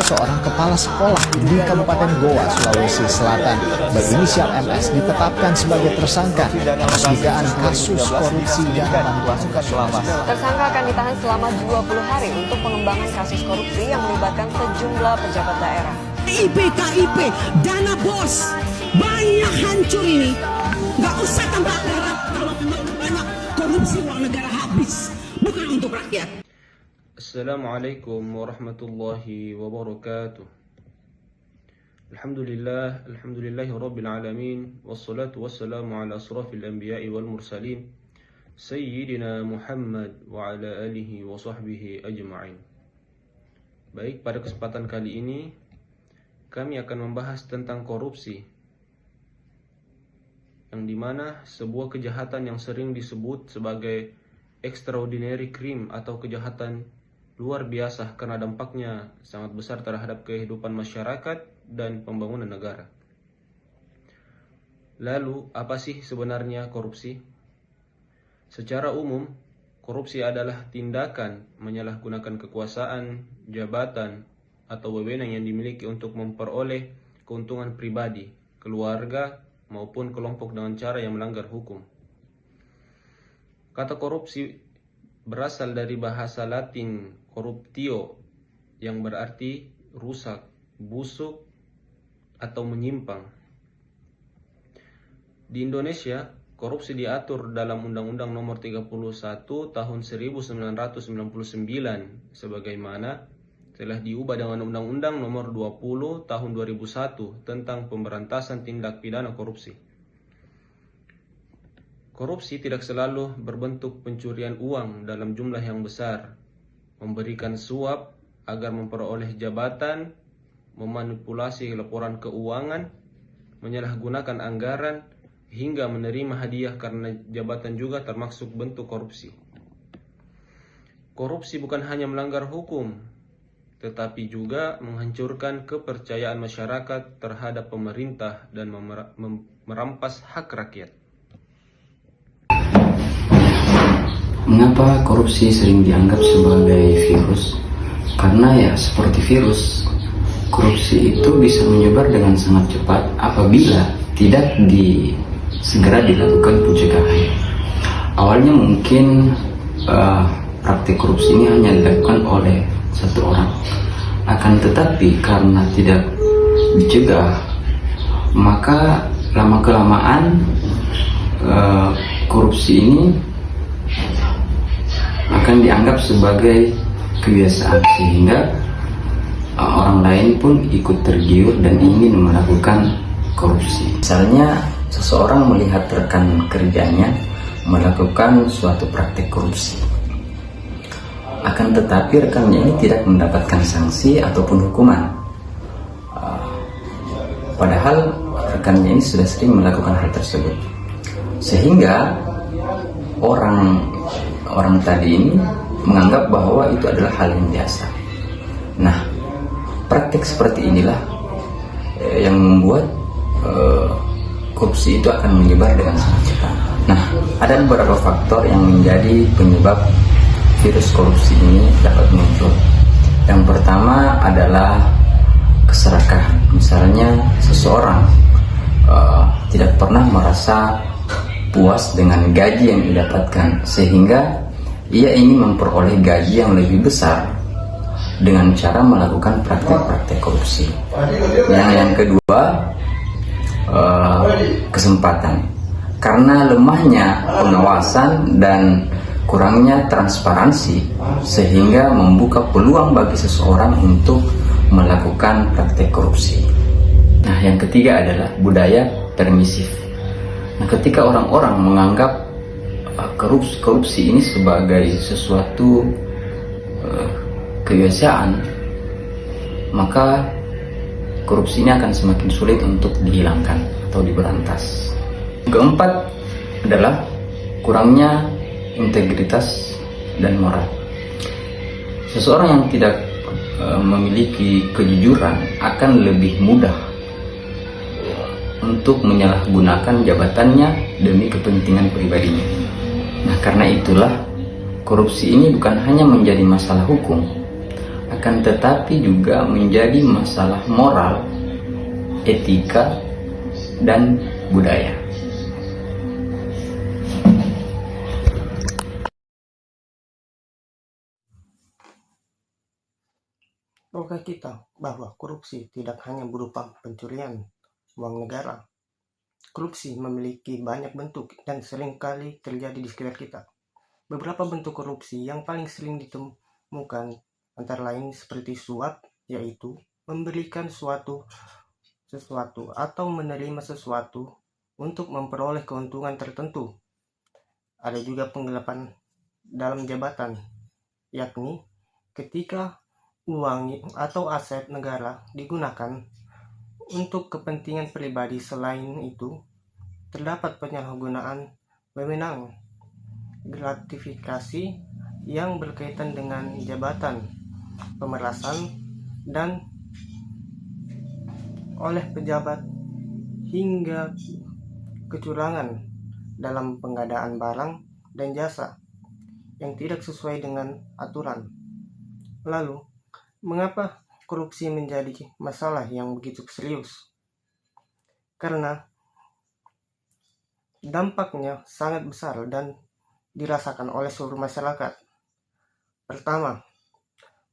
seorang kepala sekolah di Kabupaten Goa, Sulawesi Selatan berinisial MS ditetapkan sebagai tersangka atas dugaan kasus korupsi dana bantuan sosial. Tersangka akan ditahan selama 20 hari untuk pengembangan kasus korupsi yang melibatkan sejumlah pejabat daerah. KIP, dana bos, banyak hancur ini. Gak usah tambah berat kalau banyak korupsi uang negara habis, bukan untuk rakyat. Assalamualaikum warahmatullahi wabarakatuh. Alhamdulillahi rabbil alamin, wassalatu wassalamu ala asrafil anbiya'i wal mursalin, Sayyidina Muhammad wa ala alihi wa sahbihi ajma'in. Baik, pada kesempatan kali ini kami akan membahas tentang korupsi, yang dimana sebuah kejahatan yang sering disebut sebagai extraordinary crime atau kejahatan luar biasa karena dampaknya sangat besar terhadap kehidupan masyarakat dan pembangunan negara. Lalu, apa sih sebenarnya korupsi? Secara umum, korupsi adalah tindakan menyalahgunakan kekuasaan, jabatan, atau wewenang yang dimiliki untuk memperoleh keuntungan pribadi, keluarga, maupun kelompok dengan cara yang melanggar hukum. Kata korupsi berasal dari bahasa Latin corruptio yang berarti rusak, busuk, atau menyimpang. Di Indonesia, korupsi diatur dalam Undang-Undang Nomor 31 Tahun 1999 sebagaimana telah diubah dengan Undang-Undang Nomor 20 Tahun 2001 tentang pemberantasan tindak pidana korupsi. Korupsi tidak selalu berbentuk pencurian uang dalam jumlah yang besar, memberikan suap agar memperoleh jabatan, memanipulasi laporan keuangan, menyalahgunakan anggaran, hingga menerima hadiah karena jabatan juga termasuk bentuk korupsi. Korupsi bukan hanya melanggar hukum, tetapi juga menghancurkan kepercayaan masyarakat terhadap pemerintah dan merampas hak rakyat. Mengapa korupsi sering dianggap sebagai virus? Karena ya seperti virus, korupsi itu bisa menyebar dengan sangat cepat apabila tidak segera dilakukan pencegahan. Awalnya mungkin praktik korupsi ini hanya dilakukan oleh satu orang, akan tetapi karena tidak dicegah, maka lama-kelamaan korupsi ini akan dianggap sebagai kebiasaan, sehingga orang lain pun ikut tergiur dan ingin melakukan korupsi. Misalnya seseorang melihat rekan kerjanya melakukan suatu praktik korupsi, akan tetapi rekannya ini tidak mendapatkan sanksi ataupun hukuman, padahal rekannya ini sudah sering melakukan hal tersebut, sehingga orang tadi ini menganggap bahwa itu adalah hal yang biasa. Nah, praktik seperti inilah yang membuat korupsi itu akan menyebar dengan sangat cepat. Nah, ada beberapa faktor yang menjadi penyebab virus korupsi ini dapat muncul. Yang pertama adalah keserakahan. Misalnya seseorang tidak pernah merasa puas dengan gaji yang didapatkan, sehingga ia ingin memperoleh gaji yang lebih besar dengan cara melakukan praktek-praktek korupsi. Yang kedua, kesempatan. Karena lemahnya pengawasan dan kurangnya transparansi, sehingga membuka peluang bagi seseorang untuk melakukan praktek korupsi. Nah, yang ketiga adalah budaya permisif. Nah, ketika orang-orang menganggap korupsi ini sebagai sesuatu kebiasaan, maka korupsi ini akan semakin sulit untuk dihilangkan atau diberantas. Keempat adalah kurangnya integritas dan moral. Seseorang yang tidak memiliki kejujuran akan lebih mudah untuk menyalahgunakan jabatannya demi kepentingan pribadinya. Nah, karena itulah korupsi ini bukan hanya menjadi masalah hukum, akan tetapi juga menjadi masalah moral, etika, dan budaya. Tahukah kita bahwa korupsi tidak hanya berupa pencurian uang negara? Korupsi memiliki banyak bentuk dan seringkali terjadi di sekitar kita. Beberapa bentuk korupsi yang paling sering ditemukan antara lain seperti suap, yaitu memberikan sesuatu atau menerima sesuatu untuk memperoleh keuntungan tertentu. Ada juga penggelapan dalam jabatan, yakni ketika uang atau aset negara digunakan untuk kepentingan pribadi. Selain itu, terdapat penyalahgunaan wewenang, gratifikasi yang berkaitan dengan jabatan, pemerasan, dan oleh pejabat, hingga kecurangan dalam pengadaan barang dan jasa yang tidak sesuai dengan aturan. Lalu, mengapa korupsi menjadi masalah yang begitu serius? Karena dampaknya sangat besar dan dirasakan oleh seluruh masyarakat. Pertama,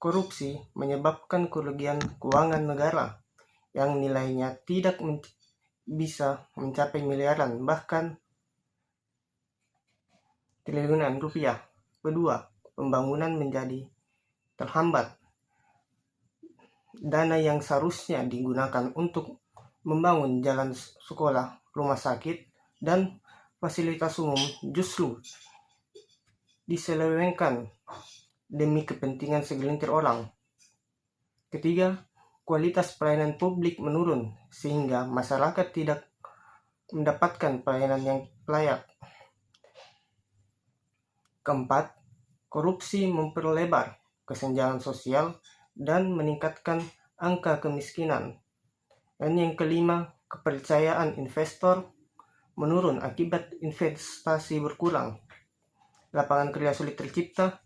korupsi menyebabkan kerugian keuangan negara yang nilainya tidak bisa mencapai miliaran, bahkan triliunan rupiah. Kedua, pembangunan menjadi terhambat. Dana yang seharusnya digunakan untuk membangun jalan sekolah, rumah sakit, dan fasilitas umum justru diselewengkan demi kepentingan segelintir orang. Ketiga, kualitas pelayanan publik menurun sehingga masyarakat tidak mendapatkan pelayanan yang layak. Keempat, korupsi memperlebar kesenjangan sosial dan meningkatkan angka kemiskinan. Dan yang kelima, kepercayaan investor menurun akibat investasi berkurang, lapangan kerja sulit tercipta,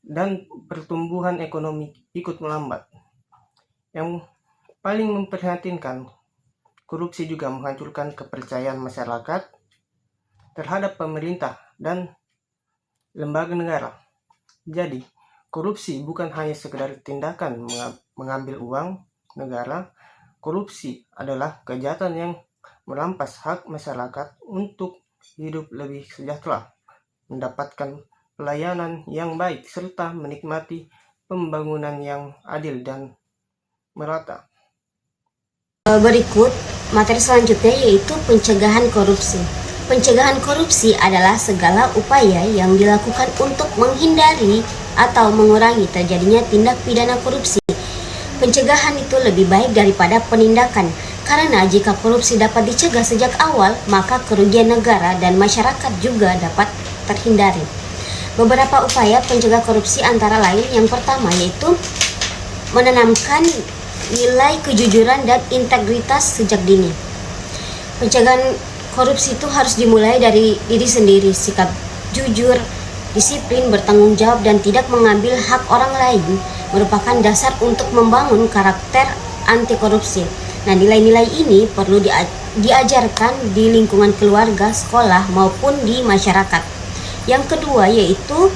dan pertumbuhan ekonomi ikut melambat. Yang paling memprihatinkan, korupsi juga menghancurkan kepercayaan masyarakat terhadap pemerintah dan lembaga negara. Jadi, korupsi bukan hanya sekedar tindakan mengambil uang negara. Korupsi adalah kejahatan yang merampas hak masyarakat untuk hidup lebih sejahtera, mendapatkan pelayanan yang baik, serta menikmati pembangunan yang adil dan merata. Berikut materi selanjutnya, yaitu pencegahan korupsi. Pencegahan korupsi adalah segala upaya yang dilakukan untuk menghindari atau mengurangi terjadinya tindak pidana korupsi. Pencegahan itu lebih baik daripada penindakan, karena jika korupsi dapat dicegah sejak awal, maka kerugian negara dan masyarakat juga dapat terhindari. Beberapa upaya pencegah korupsi antara lain, yang pertama yaitu menanamkan nilai kejujuran dan integritas sejak dini. Pencegahan korupsi itu harus dimulai dari diri sendiri. Sikap jujur, disiplin, bertanggung jawab, dan tidak mengambil hak orang lain merupakan dasar untuk membangun karakter anti korupsi. Nah, nilai-nilai ini perlu diajarkan di lingkungan keluarga, sekolah, maupun di masyarakat. Yang kedua yaitu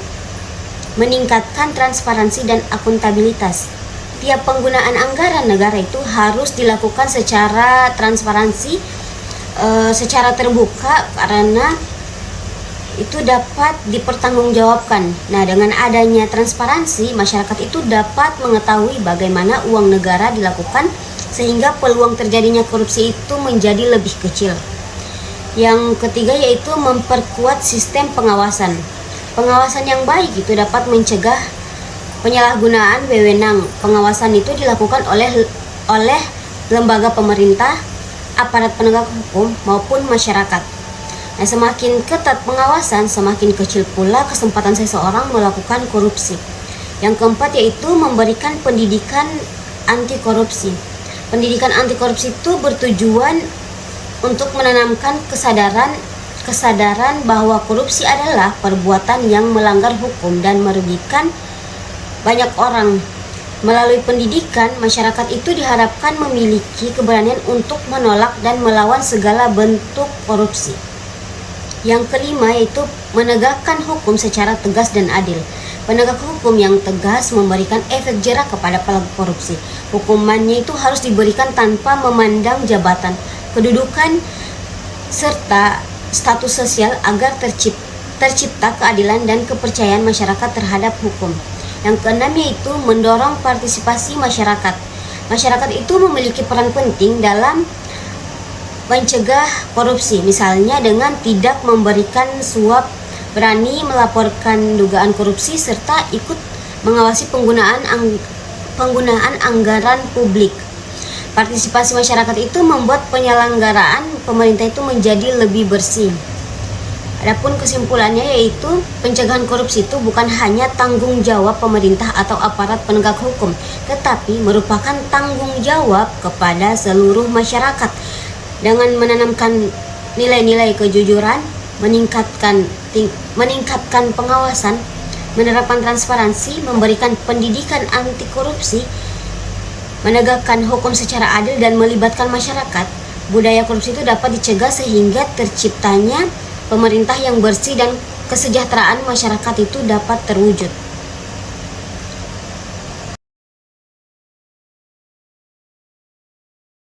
meningkatkan transparansi dan akuntabilitas. Tiap penggunaan anggaran negara itu harus dilakukan secara transparansi, secara terbuka, karena itu dapat dipertanggungjawabkan. Nah, dengan adanya transparansi, masyarakat itu dapat mengetahui bagaimana uang negara dilakukan, sehingga peluang terjadinya korupsi itu menjadi lebih kecil. Yang ketiga yaitu memperkuat sistem pengawasan. Pengawasan yang baik itu dapat mencegah penyalahgunaan wewenang. Pengawasan itu dilakukan oleh lembaga pemerintah, aparat penegak hukum, maupun masyarakat. Nah, semakin ketat pengawasan, semakin kecil pula kesempatan seseorang melakukan korupsi. Yang keempat yaitu memberikan pendidikan anti korupsi. Pendidikan anti korupsi itu bertujuan untuk menanamkan kesadaran bahwa korupsi adalah perbuatan yang melanggar hukum dan merugikan banyak orang. Melalui pendidikan, masyarakat itu diharapkan memiliki keberanian untuk menolak dan melawan segala bentuk korupsi. Yang kelima yaitu menegakkan hukum secara tegas dan adil. Penegak hukum yang tegas memberikan efek jerak kepada pelaku korupsi. Hukumannya itu harus diberikan tanpa memandang jabatan, kedudukan, serta status sosial agar tercipta keadilan dan kepercayaan masyarakat terhadap hukum. Yang keenam yaitu mendorong partisipasi masyarakat. Masyarakat itu memiliki peran penting dalam mencegah korupsi, misalnya dengan tidak memberikan suap, berani melaporkan dugaan korupsi, serta ikut mengawasi penggunaan anggaran publik. Partisipasi masyarakat itu membuat penyelenggaraan pemerintah itu menjadi lebih bersih. Adapun kesimpulannya yaitu pencegahan korupsi itu bukan hanya tanggung jawab pemerintah atau aparat penegak hukum, tetapi merupakan tanggung jawab kepada seluruh masyarakat dengan menanamkan nilai-nilai kejujuran, meningkatkan pengawasan, menerapkan transparansi, memberikan pendidikan anti korupsi, menegakkan hukum secara adil dan melibatkan masyarakat. Budaya korupsi itu dapat dicegah sehingga terciptanya pemerintah yang bersih dan kesejahteraan masyarakat itu dapat terwujud.